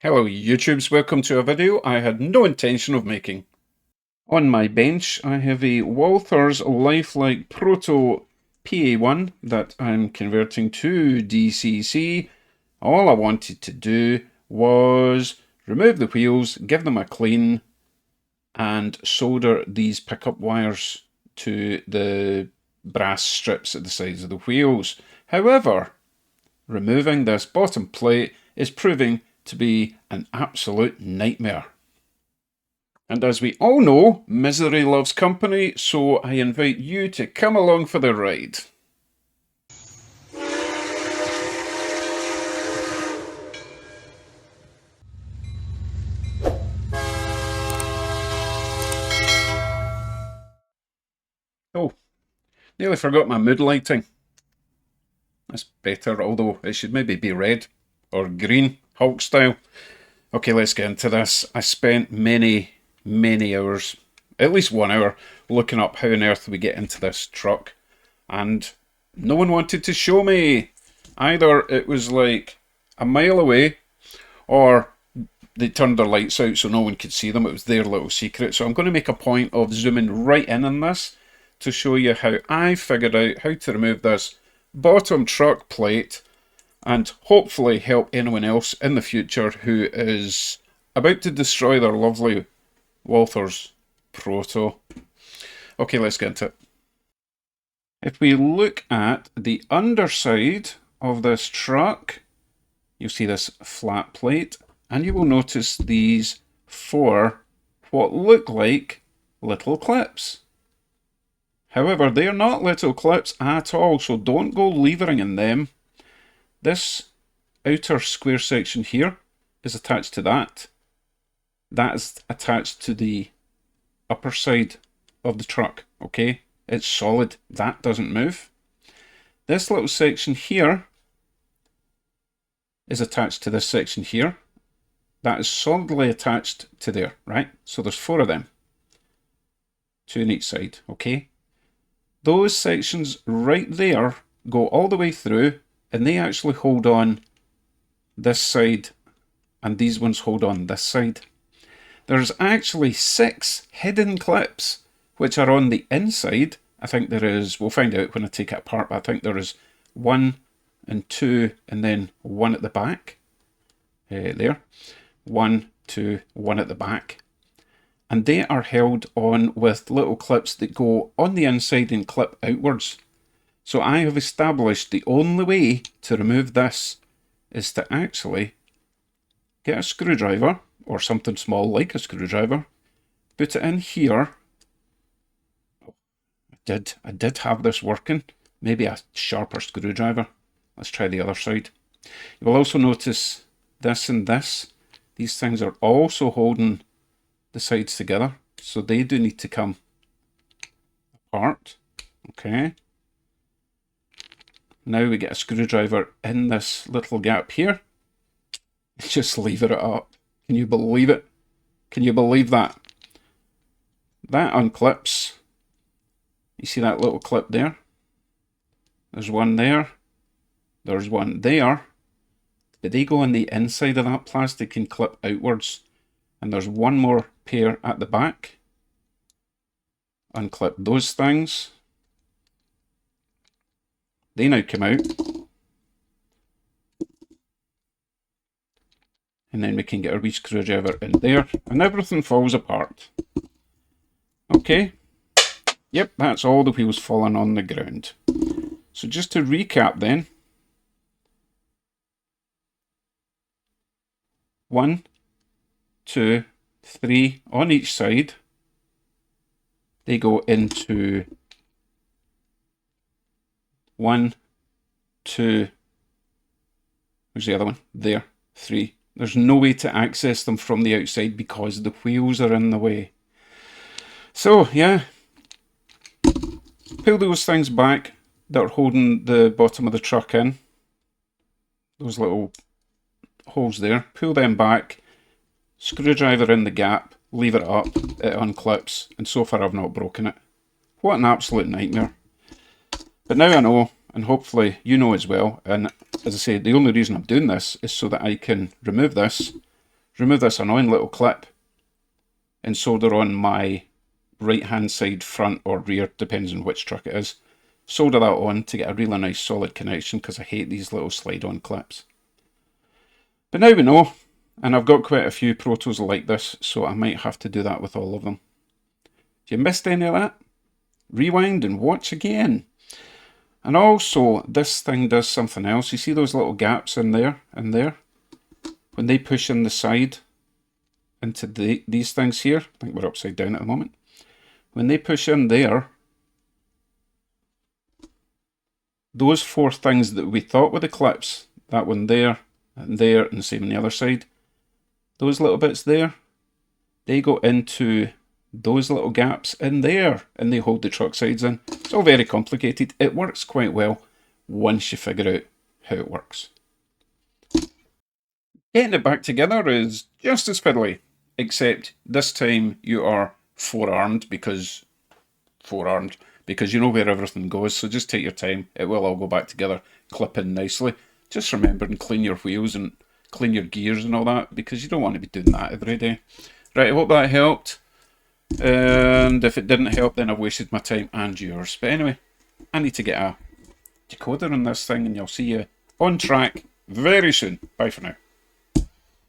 Hello YouTubes, welcome to a video I had no intention of making. On my bench I have a Walthers Lifelike Proto PA1 that I'm converting to DCC. All I wanted to do was remove the wheels, give them a clean and solder these pickup wires to the brass strips at the sides of the wheels. However, removing this bottom plate is proving to be an absolute nightmare. And as we all know, misery loves company, so I invite you to come along for the ride. Oh, nearly forgot my mood lighting. That's better, although it should maybe be red or green, Hulk style. Okay, let's get into this. I spent many hours, at least 1 hour, looking up how on earth we get into this truck, and no one wanted to show me. Either it was like a mile away, or they turned their lights out so no one could see them. It was their little secret. So I'm going to make a point of zooming right in on this to show you how I figured out how to remove this bottom truck plate and hopefully help anyone else in the future who is about to destroy their lovely Walthers Proto. Okay, let's get into it. If we look at the underside of this truck, you'll see this flat plate, and you will notice these 4 what look like little clips. However, they are not little clips at all, so don't go levering in them. This outer square section here is attached to that. That is attached to the upper side of the truck, okay? It's solid, that doesn't move. This little section here is attached to this section here. That is solidly attached to there, right? So there's 4 of them. 2 on each side, okay? Those sections right there go all the way through, and they actually hold on this side, and these ones hold on this side. There's actually 6 hidden clips which are on the inside. I think there is, we'll find out when I take it apart, but I think there is 1 and 2 and then 1 at the back. There. 1, 2, 1 at the back. And they are held on with little clips that go on the inside and clip outwards. So I have established the only way to remove this is to actually get a screwdriver, or something small like a screwdriver, put it in here. I did have this working. Maybe a sharper screwdriver. Let's try the other side. You will also notice this and this. These things are also holding the sides together, so they do need to come apart. Okay. Now we get a screwdriver in this little gap here. Just lever it up. Can you believe it? Can you believe that? That unclips. You see that little clip there? There's one there. There's one there. But they go on the inside of that plastic and clip outwards. And there's one more pair at the back. Unclip those things. They now come out. And then we can get our wee screwdriver in there, and everything falls apart. Okay. Yep, that's all the wheels falling on the ground. So just to recap then. 1, 2, 3 on each side. They go into 1, 2, where's the other one? There, 3. There's no way to access them from the outside because the wheels are in the way. So, yeah. Pull those things back that are holding the bottom of the truck in. Those little holes there. Pull them back. Screwdriver in the gap. Lever it up. It unclips. And so far I've not broken it. What an absolute nightmare. But now I know, and hopefully you know as well, and as I say, the only reason I'm doing this is so that I can remove this remove this annoying little clip and solder on my right hand side front or rear, depends on which truck it is. Solder that on to get a really nice solid connection, because I hate these little slide on clips. But now we know, and I've got quite a few Protos like this, so I might have to do that with all of them. If you missed any of that, rewind and watch again. And also, this thing does something else. You see those little gaps in there and there? When they push in the side into these things here, I think we're upside down at the moment. When they push in there, those four things that we thought were the clips, that one there, and the same on the other side, those little bits there, they go into those little gaps in there, and they hold the truck sides in. It's all very complicated. It works quite well once you figure out how it works. Getting it back together is just as fiddly, except this time you are forearmed because you know where everything goes, so just take your time. It will all go back together, clip in nicely. Just remember and clean your wheels and clean your gears and all that, because you don't want to be doing that every day. Right, I hope that helped. And if it didn't help, then I've wasted my time and yours. But anyway, I need to get a decoder on this thing, and you'll see you on track very soon. Bye for now.